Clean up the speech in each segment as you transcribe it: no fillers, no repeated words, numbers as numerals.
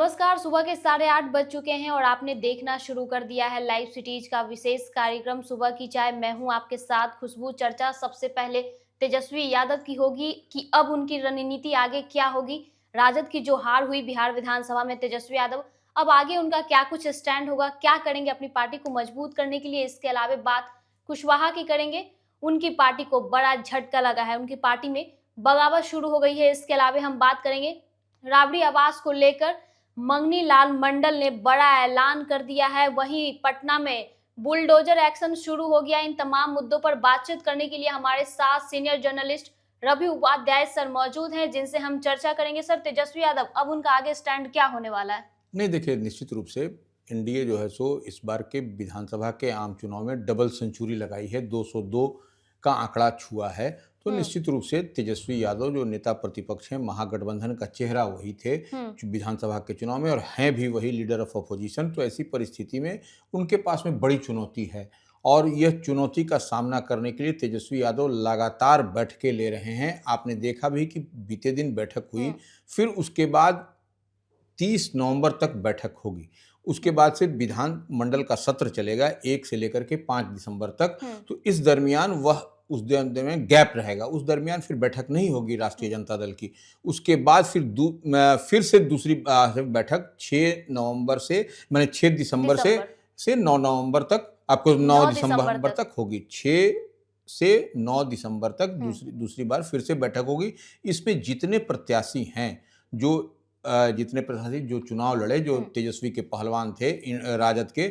नमस्कार। सुबह के 8:30 बज चुके हैं और आपने देखना शुरू कर दिया है लाइव सिटीज का विशेष कार्यक्रम सुबह की चाय। मैं हूं आपके साथ खुशबू। चर्चा सबसे पहले तेजस्वी यादव की होगी कि अब उनकी रणनीति आगे क्या होगी। राजद की जो हार हुई बिहार विधानसभा में, तेजस्वी यादव अब आगे उनका क्या कुछ स्टैंड होगा, क्या करेंगे अपनी पार्टी को मजबूत करने के लिए। इसके अलावा बात कुशवाहा की करेंगे। उनकी पार्टी को बड़ा झटका लगा है, उनकी पार्टी में बगावत शुरू हो गई है। इसके अलावा हम बात करेंगे राबड़ी आवास को लेकर। मंगनी लाल मंडल ने बड़ा ऐलान कर दिया है। वहीं पटना में बुलडोजर एक्शन शुरू हो गया। इन तमाम मुद्दों पर बातचीत करने के लिए हमारे साथ senior journalist Ravi Upadhyay sir मौजूद हैं, जिनसे हम चर्चा करेंगे। सर, तेजस्वी यादव अब उनका आगे स्टैंड क्या होने वाला है? नहीं, देखिए, निश्चित रूप से एनडीए जो है सो इस बार के विधानसभा के आम चुनाव में डबल सेंचुरी लगाई है, 202 का आंकड़ा छुआ है। तो निश्चित रूप से तेजस्वी यादव जो नेता प्रतिपक्ष हैं, महागठबंधन का चेहरा वही थे विधानसभा के चुनाव में, और हैं भी वही लीडर ऑफ अपोजिशन। तो ऐसी परिस्थिति में उनके पास में बड़ी चुनौती है, और यह चुनौती का सामना करने के लिए तेजस्वी यादव लगातार बैठकें ले रहे हैं। आपने देखा भी कि बीते दिन बैठक हुई, फिर उसके बाद 30 नवंबर तक बैठक होगी। उसके बाद से विधान मंडल का सत्र चलेगा 1 से लेकर के 5 दिसंबर तक। तो इस दरमियान उस दरमियान गैप रहेगा, उस दरमियान फिर बैठक नहीं होगी राष्ट्रीय जनता दल की। उसके बाद फिर से दूसरी बैठक 6 नवंबर से, माने 6 दिसंबर से 9 नवंबर तक, आपको 9 दिसंबर तक होगी। 6 से 9 दिसंबर तक दूसरी बार फिर से बैठक होगी। इसमें जितने प्रत्याशी हैं, जो चुनाव लड़े, जो तेजस्वी के पहलवान थे राजद के,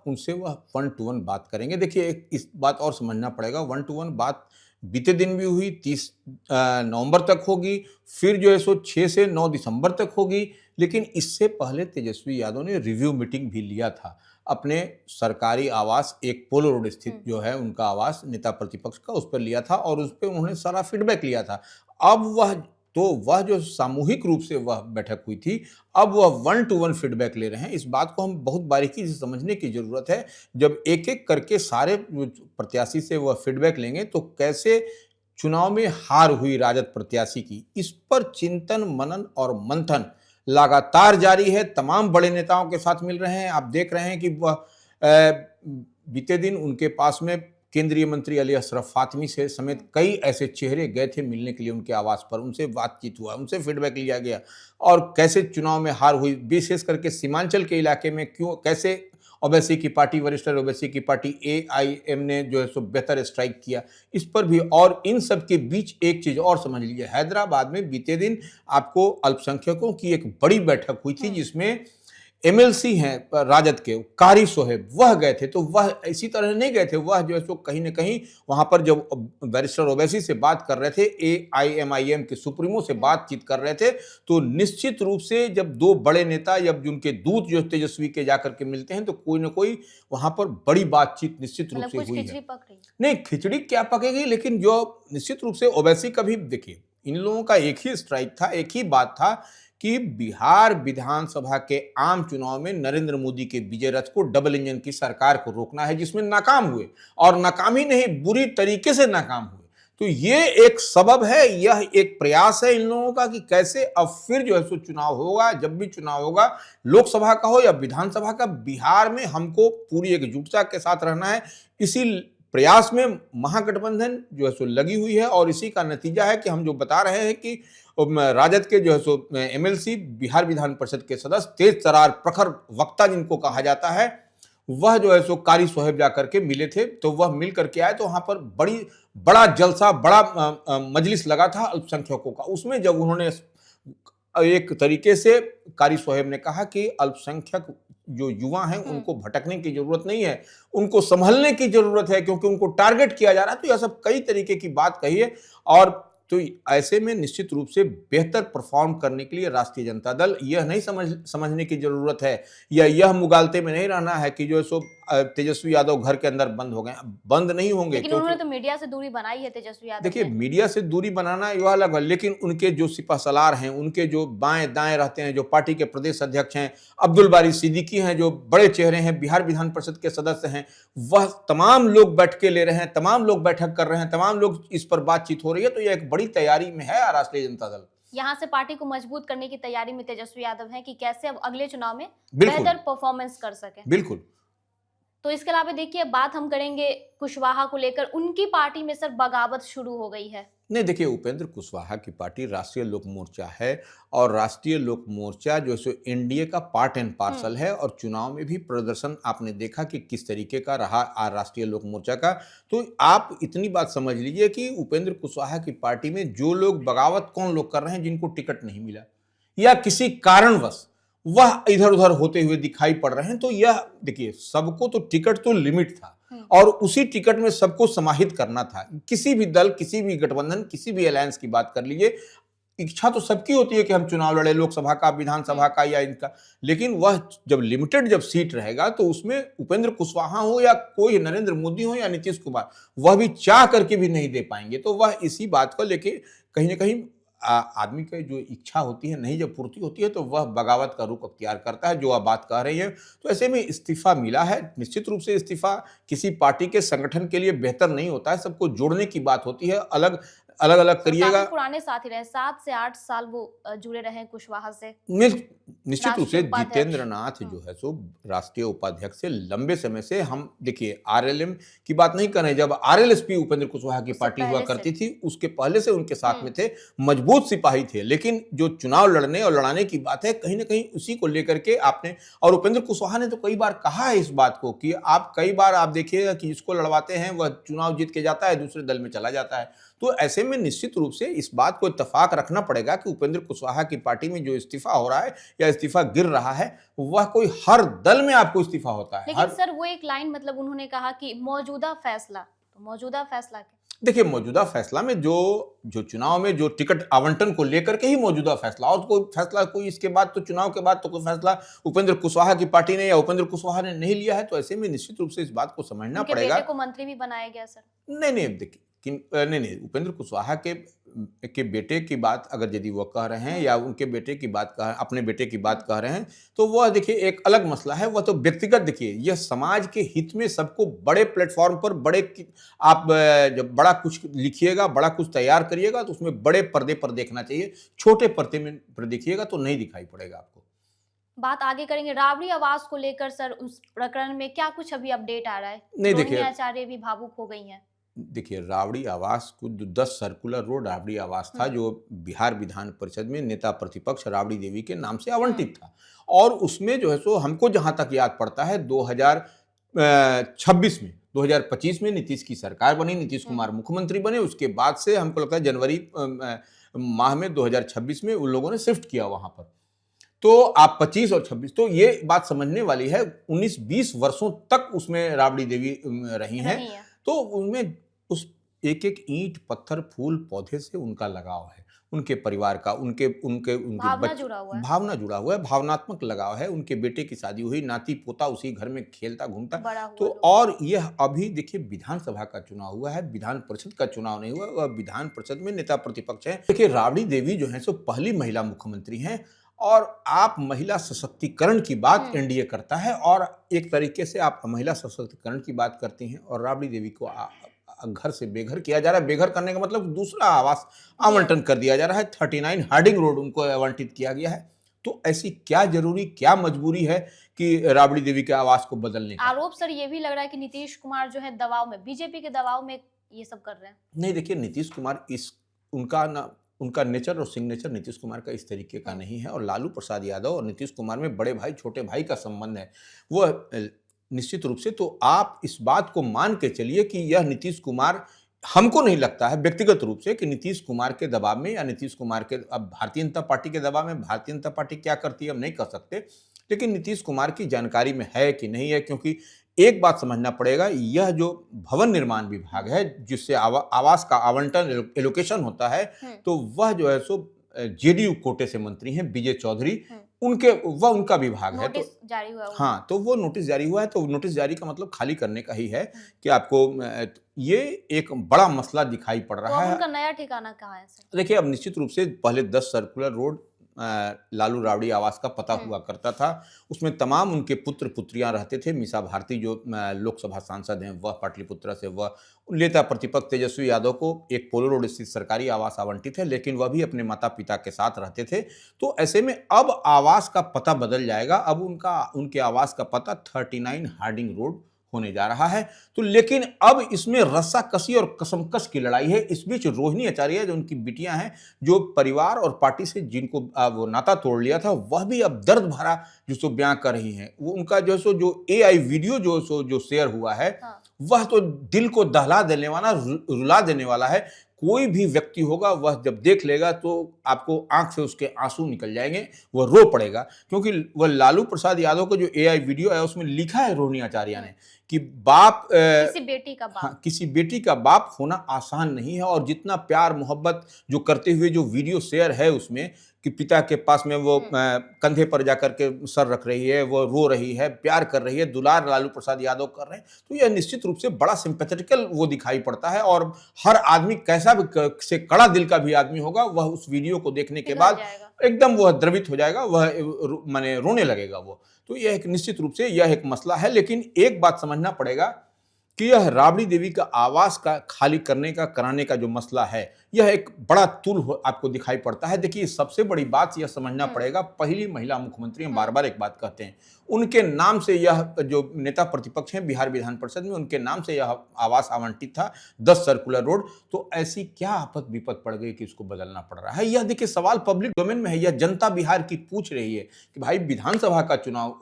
उनसे वह 1 to 1 बात करेंगे। देखिए, इस बात और समझना पड़ेगा, 1 to 1 बात बीते दिन भी हुई, 30 नवंबर तक होगी, फिर जो है सो 6 से 9 दिसंबर तक होगी। लेकिन इससे पहले तेजस्वी यादव ने रिव्यू मीटिंग भी लिया था अपने सरकारी आवास, एक पोलो रोड स्थित जो है उनका आवास नेता प्रतिपक्ष का, उस पर लिया था, और उस पर उन्होंने सारा फीडबैक लिया था। अब वह जो सामूहिक रूप से वह बैठक हुई थी, अब वह 1 to 1 फीडबैक ले रहे हैं। इस बात को हम बहुत बारीकी से समझने की जरूरत है। जब एक एक करके सारे प्रत्याशी से वह फीडबैक लेंगे, तो कैसे चुनाव में हार हुई राजद प्रत्याशी की, इस पर चिंतन, मनन और मंथन लगातार जारी है। तमाम बड़े नेताओं के साथ मिल रहे हैं। आप देख रहे हैं कि वह बीते दिन उनके पास में केंद्रीय मंत्री अली अशरफ फातमी से समेत कई ऐसे चेहरे गए थे मिलने के लिए उनके आवास पर, उनसे बातचीत हुआ, उनसे फीडबैक लिया गया, और कैसे चुनाव में हार हुई, विशेष करके सीमांचल के इलाके में कैसे ओवैसी की पार्टी, वरिष्ठ ओवैसी की पार्टी एआईएम ने जो है सो बेहतर स्ट्राइक किया, इस पर भी। और इन सब के बीच एक चीज और समझ लीजिए, हैदराबाद में बीते दिन आपको अल्पसंख्यकों की एक बड़ी बैठक हुई थी, जिसमें एमएलसी हैं राजद के, कारी सोहेब, वह गए थे। तो वह इसी तरह नहीं गए थे, वह जो है सो कहीं ना कहीं वहां पर जब बैरिस्टर ओवैसी से बात कर रहे थे, एआईएमआईएम के सुप्रीमो से बातचीत कर रहे थे, तो निश्चित रूप से जब दो बड़े नेता, जब उनके दूत जो तेजस्वी के जाकर के मिलते हैं, तो कोई ना कोई वहां पर बड़ी बातचीत निश्चित रूप से हुई है। नहीं, खिचड़ी क्या पकेगी, लेकिन जो निश्चित रूप से ओवैसी का भी, देखिए, इन लोगों का एक ही स्ट्राइक था, एक ही बात था कि बिहार विधानसभा के आम चुनाव में नरेंद्र मोदी के विजय रथ को, डबल इंजन की सरकार को रोकना है, जिसमें नाकाम हुए, और नाकाम ही नहीं, बुरी तरीके से नाकाम हुए। तो ये एक सबब है, यह एक प्रयास है इन लोगों का कि कैसे अब फिर जो है सो चुनाव होगा, जब भी चुनाव होगा, लोकसभा का हो या विधानसभा का, बिहार में हमको पूरी एकजुटता के साथ रहना है। इसी प्रयास में महागठबंधन जो है सो लगी हुई है, और इसी का नतीजा है कि हम जो बता रहे हैं कि राजद के जो है सो एमएलसी, बिहार विधान परिषद के सदस्य, तेज तरार प्रखर वक्ता जिनको कहा जाता है, वह जो है सो कारी सोहेब जाकर के मिले थे। तो वह मिल करके आए, तो वहां पर बड़ा जलसा, बड़ा मजलिस लगा था अल्पसंख्यकों का। उसमें जब उन्होंने एक तरीके से, कारी सोहेब ने कहा कि अल्पसंख्यक जो युवा हैं उनको भटकने की जरूरत नहीं है, उनको संभलने की जरूरत है, क्योंकि उनको टारगेट किया जा रहा है। तो यह सब कई तरीके की बात कही है, और तो ऐसे में निश्चित रूप से बेहतर परफॉर्म करने के लिए राष्ट्रीय जनता दल, यह नहीं समझने की जरूरत है, या यह मुगालते में नहीं रहना है कि जो सो तेजस्वी यादव घर के अंदर बंद हो गए। बंद नहीं होंगे, लेकिन उन्होंने तो मीडिया से दूरी बनाई है तेजस्वी यादव। देखिए, मीडिया से दूरी बनाना यह अलग है, लेकिन उनके जो सिपहसालार हैं, उनके जो बाएं दाएं रहते हैं, जो पार्टी के प्रदेश अध्यक्ष हैं, अब्दुल बारी सिद्दीकी हैं, जो बड़े चेहरे हैं, बिहार विधान परिषद के सदस्य हैं, वह तमाम लोग बैठ के ले रहे हैं, तमाम लोग बैठक कर रहे हैं, तमाम लोग इस पर बातचीत हो रही है। तो यह एक बड़ी तैयारी में है राष्ट्रीय जनता दल। यहाँ से पार्टी को मजबूत करने की तैयारी में तेजस्वी यादव हैं कि कैसे अब अगले चुनाव में बिल्कुल बेहतर परफॉर्मेंस कर सके। बिल्कुल। तो इसके अलावा देखिए, बात हम करेंगे कुशवाहा को लेकर। उनकी पार्टी में सर बगावत शुरू हो गई है। नहीं देखिए, उपेंद्र कुशवाहा की पार्टी राष्ट्रीय लोक मोर्चा है और राष्ट्रीय लोक मोर्चा जो है सो एनडीए का पार्ट एंड पार्सल है और चुनाव में भी प्रदर्शन आपने देखा कि किस तरीके का रहा राष्ट्रीय लोक मोर्चा का। तो आप इतनी बात समझ लीजिए कि उपेंद्र कुशवाहा की पार्टी में जो लोग बगावत कौन लोग कर रहे हैं जिनको टिकट नहीं मिला या किसी कारणवश वह इधर उधर होते हुए दिखाई पड़ रहे हैं, तो यह देखिए सबको तो टिकट तो लिमिट था और उसी टिकट में सबको समाहित करना था। किसी भी दल, किसी भी गठबंधन, किसी भी अलायंस की बात कर लीजिए, इच्छा तो सबकी होती है कि हम चुनाव लड़े, लोकसभा का, विधानसभा का या इनका, लेकिन वह जब लिमिटेड जब सीट रहेगा तो उसमें उपेंद्र कुशवाहा हो या कोई नरेंद्र मोदी हो या नीतीश कुमार, वह भी चाह करके भी नहीं दे पाएंगे। तो वह इसी बात को लेके कहीं ना कहीं आदमी की जो इच्छा होती है नहीं जब पूर्ति होती है तो वह बगावत का रूप अख्तियार करता है, जो आप बात कह रही है। तो ऐसे में इस्तीफा मिला है, निश्चित रूप से इस्तीफा किसी पार्टी के संगठन के लिए बेहतर नहीं होता है, सबको जोड़ने की बात होती है। अलग अलग अलग करिएगा। काफी पुराने साथी रहे, 7 से 8 साल वो जुड़े रहे हैं कुशवाहा से। निश्चित रूप से राष्ट्रीय उपाध्यक्ष। जितेंद्र नाथ जो है सो राष्ट्रीय उपाध्यक्ष से लंबे समय से, हम देखिए आरएलएम की बात नहीं कर रहे हैं, जब आरएलएसपी उपेंद्र कुशवाहा की पार्टी हुआ करती थी उसके पहले से उनके साथ में थे, मजबूत सिपाही थे। लेकिन जो चुनाव लड़ने और लड़ाने की बात है कहीं ना कहीं उसी को लेकर के आपने, और उपेंद्र कुशवाहा ने तो कई बार कहा है इस बात को कि आप कई बार आप देखिएगा कि जिसको लड़वाते हैं वह चुनाव जीत के जाता है, दूसरे दल में चला जाता है। तो ऐसे में निश्चित रूप से इस बात को इत्तेफाक रखना पड़ेगा कि उपेंद्र कुशवाहा की पार्टी में जो इस्तीफा हो रहा है या इस्तीफा गिर रहा है वह कोई हर दल में आपको इस्तीफा होता है। लेकिन सर वो एक लाइन, मतलब उन्होंने कहा कि मौजूदा फैसला, तो मौजूदा फैसला क्या? देखिए मौजूदा फैसला में जो चुनाव में जो टिकट आवंटन को लेकर के ही मौजूदा फैसला, और कोई फैसला कोई इसके बाद तो चुनाव के बाद तो कोई फैसला उपेंद्र कुशवाहा की पार्टी ने या उपेंद्र कुशवाहा ने नहीं लिया है। तो ऐसे में निश्चित रूप से इस बात को समझना पड़ेगा। बेटे को मंत्री भी बनाया गया सर। नहीं देखिए नहीं, उपेंद्र कुशवाहा के बेटे की बात अगर यदि वो कह रहे हैं या उनके बेटे की बात कह, अपने बेटे की बात कह रहे हैं तो वह देखिए एक अलग मसला है। वह तो व्यक्तिगत, देखिए यह समाज के हित में सबको बड़े प्लेटफॉर्म पर आप जब बड़ा कुछ लिखिएगा, बड़ा कुछ तैयार करिएगा तो उसमें बड़े पर्दे पर देखना चाहिए, छोटे पर्दे में पर देखिएगा तो नहीं दिखाई पड़ेगा आपको। बात आगे करेंगे राबड़ी आवास को लेकर। सर उस प्रकरण में क्या कुछ अभी अपडेट आ रहा है? नहीं देखिए, आचार्य भी भावुक हो गई हैं। देखिए राबड़ी आवास को 10 सर्कुलर रोड राबड़ी आवास था जो बिहार विधान परिषद में नेता प्रतिपक्ष राबड़ी देवी के नाम से आवंटित था, और उसमें जो है सो हमको जहां तक याद पड़ता है 2026 में 2025 में नीतीश की सरकार बनी, नीतीश कुमार मुख्यमंत्री बने, उसके बाद से हमको लगता है जनवरी माह में 2026 में उन लोगों ने शिफ्ट किया वहां पर। तो आप 25 और 26, तो ये बात समझने वाली है 19-20 वर्षों तक उसमें राबड़ी देवी रही हैं। तो उनमें उस एक एक ईंट पत्थर फूल पौधे से उनका लगाव है, उनके परिवार का, उनके भावना जुड़ा हुआ है, भावनात्मक लगाव है। उनके बेटे की शादी हुई, नाती पोता उसी घर में खेलता घूमता। तो हुआ। और यह अभी देखिए विधानसभा का चुनाव हुआ है, विधान परिषद का चुनाव नहीं हुआ, वह विधान परिषद में नेता प्रतिपक्ष है। देखिए राबड़ी देवी जो है सो पहली महिला मुख्यमंत्री हैं, और आप महिला सशक्तिकरण की बात एनडीए करता है, और एक तरीके से आप महिला सशक्तिकरण की बात करती हैं और राबड़ी देवी को घर से बेघर किया जा रहा है। बेघर करने का मतलब दूसरा आवास आवंटन कर दिया जा रहा है, 39 हार्डिंग रोड उनको आवंटित किया गया है। तो ऐसी क्या जरूरी, क्या मजबूरी है कि राबड़ी देवी के आवास को बदलने का? आरोप सर ये भी लग रहा है कि नीतीश कुमार जो है दबाव में, बीजेपी के दबाव में ये सब कर रहे हैं। नहीं देखिए, नीतीश कुमार उनका नेचर और सिग्नेचर नीतीश कुमार का इस तरीके का नहीं है, और लालू प्रसाद यादव और नीतीश कुमार में बड़े भाई छोटे भाई का संबंध है। वो निश्चित रूप से, तो आप इस बात को मान के चलिए कि यह नीतीश कुमार, हमको नहीं लगता है व्यक्तिगत रूप से कि नीतीश कुमार के दबाव में या नीतीश कुमार के, अब भारतीय जनता पार्टी के दबाव में, भारतीय जनता पार्टी क्या करती है हम नहीं कह सकते, लेकिन नीतीश कुमार की जानकारी में है कि नहीं है। क्योंकि एक बात समझना पड़ेगा, यह जो भवन निर्माण विभाग है जिससे आवास का आवंटन एलोकेशन होता है, तो वह जो है सो जेडीयू कोटे से मंत्री हैं विजय चौधरी, उनका विभाग है। तो जारी हुआ हाँ, तो वो नोटिस जारी हुआ है। तो नोटिस जारी का मतलब खाली करने का ही है कि आपको ये एक बड़ा मसला दिखाई पड़ रहा है। उनका नया ठिकाना कहाँ है? देखिए अब निश्चित रूप से पहले 10 सर्कुलर रोड लालू राबड़ी आवास का पता हुआ करता था। उसमें तमाम उनके पुत्र पुत्रियां रहते थे। मीसा भारती जो लोकसभा सांसद हैं, वह पाटलिपुत्रा से, वह नेता प्रतिपक्ष तेजस्वी यादव को एक पोलो रोड स्थित सरकारी आवास आवंटित है, लेकिन वह भी अपने माता पिता के साथ रहते थे। तो ऐसे में अब आवास का पता बदल जाएगा। अब उनके आवास का पता 39 हार्डिंग रोड होने जा रहा है। तो लेकिन अब इसमें रस्साकसी और कसमकस की लड़ाई है। इस बीच रोहिणी आचार्य जो उनकी बिटियां हैं, जो परिवार और पार्टी से जिनको वो नाता तोड़ लिया था, वह भी अब दर्द भरा जो सो बयां कर रही हैं। वो उनका जो एआई वीडियो जो शेयर हुआ है, हाँ। वह तो दिल को दहला देने वाला, रुला देने वाला है। कोई भी व्यक्ति होगा, वह जब देख लेगा तो आपको आंख से उसके आंसू निकल जाएंगे, वह रो पड़ेगा। क्योंकि वह लालू प्रसाद यादव का जो एआई वीडियो है, उसमें लिखा है रोहिणी आचार्य ने कि बाप किसी बेटी का बाप, हाँ, किसी बेटी का बाप होना आसान नहीं है। और जितना प्यार मोहब्बत जो करते हुए जो वीडियो शेयर है उसमें, कि पिता के पास में वो कंधे पर जाकर के सर रख रही है, वो रो रही है, प्यार कर रही है, दुलार लालू प्रसाद यादव कर रहे हैं, तो यह निश्चित रूप से बड़ा सिंपैथेटिकल वो दिखाई पड़ता है। और हर आदमी, कैसा भी से कड़ा दिल का भी आदमी होगा, वह उस वीडियो को देखने के बाद एकदम वह द्रवित हो जाएगा, वह माने रोने लगेगा वो। तो यह एक निश्चित रूप से यह एक मसला है। लेकिन एक बात समझना पड़ेगा कि यह राबड़ी देवी का आवास का खाली करने का, कराने का जो मसला है, यह एक बड़ा तुल आपको दिखाई पड़ता है। देखिए, सबसे बड़ी बात यह समझना पड़ेगा, पहली महिला मुख्यमंत्री, हम बार बार एक बात कहते हैं, उनके नाम से यह जो नेता प्रतिपक्ष हैं बिहार विधान परिषद में, उनके नाम से यह आवास आवंटित था, 10 सर्कुलर रोड। तो ऐसी क्या आफत विपत पड़ गई कि इसको बदलना पड़ रहा है? यह देखिए, सवाल पब्लिक डोमेन में है। यह जनता बिहार की पूछ रही है कि भाई, विधानसभा का चुनाव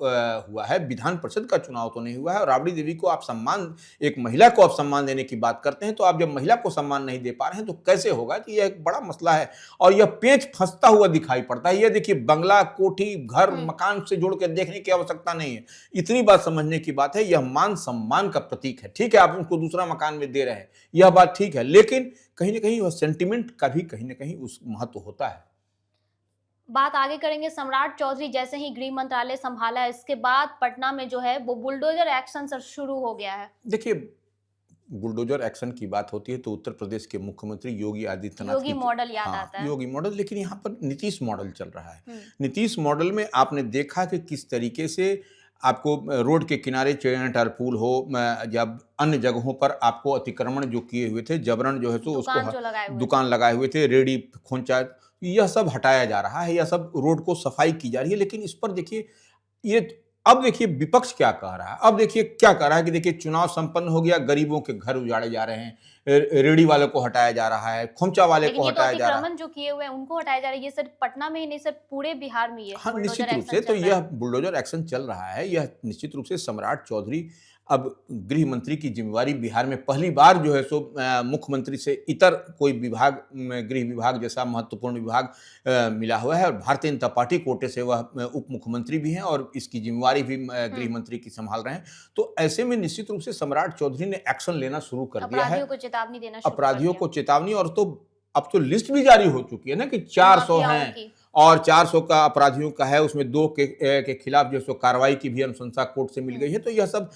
हुआ है, विधान परिषद का चुनाव तो नहीं हुआ है, और राबड़ी देवी को आप सम्मान, एक महिला को आप सम्मान देने की बात करते हैं, तो आप जब महिला को सम्मान नहीं दे पा रहे हैं तो कैसे होगा? कि यह एक बड़ा मसला है और यह पेंच फंसता हुआ दिखाई पड़ता है। यह देखिए, बंगला, कोठी, घर, मकान से जोड़ के देखने की आवश्यकता नहीं है। इतनी बात समझने की बात है, यह मान सम्मान का प्रतीक है। ठीक है, आप उनको दूसरा मकान में दे रहे हैं, यह बात ठीक है, लेकिन कहीं ना कहीं वह सेंटिमेंट का भी कहीं ना कहीं उस महत्व होता है। बात आगे करेंगे। सम्राट चौधरी जैसे ही गृह मंत्रालय संभाला, इसके बाद पटना में जो है वो बुलडोजर एक्शन शुरू हो गया है। देखिए, बुलडोजर एक्शन की बात होती है तो उत्तर प्रदेश के मुख्यमंत्री योगी आदित्यनाथ योगी मॉडल याद आता है। योगी मॉडल, लेकिन यहाँ पर नीतीश मॉडल चल रहा है। नीतीश मॉडल में आपने देखा कि किस तरीके से आपको रोड के किनारे टारपूल हो, जब अन्य जगहों पर आपको अतिक्रमण जो किए हुए थे, जबरन जो है तो उसको दुकान लगाए हुए थे, रेडी खोंचा, यह सब हटाया जा रहा है, यह सब रोड को सफाई की जा रही है। लेकिन इस पर देखिए, ये अब देखिए विपक्ष क्या कह रहा है। अब देखिए क्या कह रहा है कि देखिए, चुनाव संपन्न हो गया, गरीबों के घर उजाड़े जा रहे हैं, रेडी वाले को हटाया जा रहा है, खोमचा वाले को हटाया जा रहा है, जो किए हुए हैं उनको हटाया जा रहा है। ये सिर्फ पटना में ही नहीं, सिर्फ पूरे बिहार में ये हाँ, निश्चित रूप से तो यह बुलडोजर एक्शन चल रहा है। यह निश्चित रूप से सम्राट चौधरी अब गृह मंत्री की जिम्मेवारी बिहार में पहली बार जो है सो मुख्यमंत्री से इतर कोई विभाग, गृह विभाग जैसा महत्वपूर्ण विभाग मिला हुआ है, और भारतीय जनता पार्टी कोटे से वह उप मुख्यमंत्री भी हैं और इसकी जिम्मेवारी भी गृह मंत्री की संभाल रहे हैं। तो ऐसे में निश्चित रूप से सम्राट चौधरी ने एक्शन लेना शुरू कर दिया है, अपराधियों को चेतावनी देना, अपराधियों को चेतावनी। और तो अब तो लिस्ट भी जारी हो चुकी है ना कि 400 हैं, और 400 का अपराधियों का है, उसमें 2 के खिलाफ जो सो कार्रवाई की भी अनुशंसा कोर्ट से मिल गई है। तो यह सब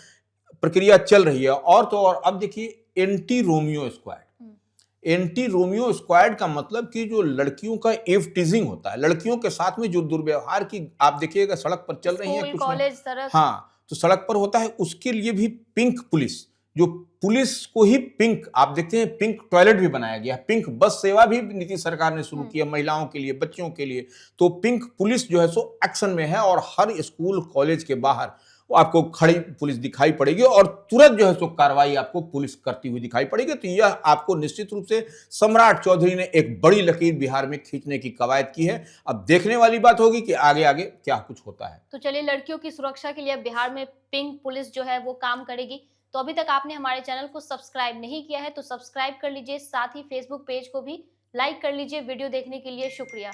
प्रक्रिया चल रही है। और तो और अब देखिए, anti Romeo squad, anti Romeo squad का मतलब कि जो लड़कियों का एव टीजिंग होता है, लड़कियों के साथ में जो दुर्व्यवहार की आप देखिएगा सड़क पर चल रही है, कॉलेज, सड़क, हाँ, तो सड़क पर होता है, उसके लिए भी पिंक पुलिस, जो पुलिस को ही पिंक, आप देखते हैं पिंक टॉयलेट भी बनाया गया, पिंक बस सेवा भी नीतीश सरकार ने शुरू की है महिलाओं के लिए, बच्चों के लिए। तो पिंक पुलिस जो है सो एक्शन में है, और हर स्कूल कॉलेज के बाहर आपको खड़ी पुलिस दिखाई पड़ेगी, और तुरंत जो है सो कार्रवाई आपको पुलिस करती हुई दिखाई पड़ेगी। तो यह आपको निश्चित रूप से सम्राट चौधरी ने एक बड़ी लकीर बिहार में खींचने की कवायद की है। अब देखने वाली बात होगी कि आगे आगे क्या कुछ होता है। तो चलिए, लड़कियों की सुरक्षा के लिए बिहार में पिंक पुलिस जो है वो काम करेगी। तो अभी तक आपने हमारे चैनल को सब्सक्राइब नहीं किया है तो सब्सक्राइब कर लीजिए, साथ ही फेसबुक पेज को भी लाइक कर लीजिए। वीडियो देखने के लिए शुक्रिया।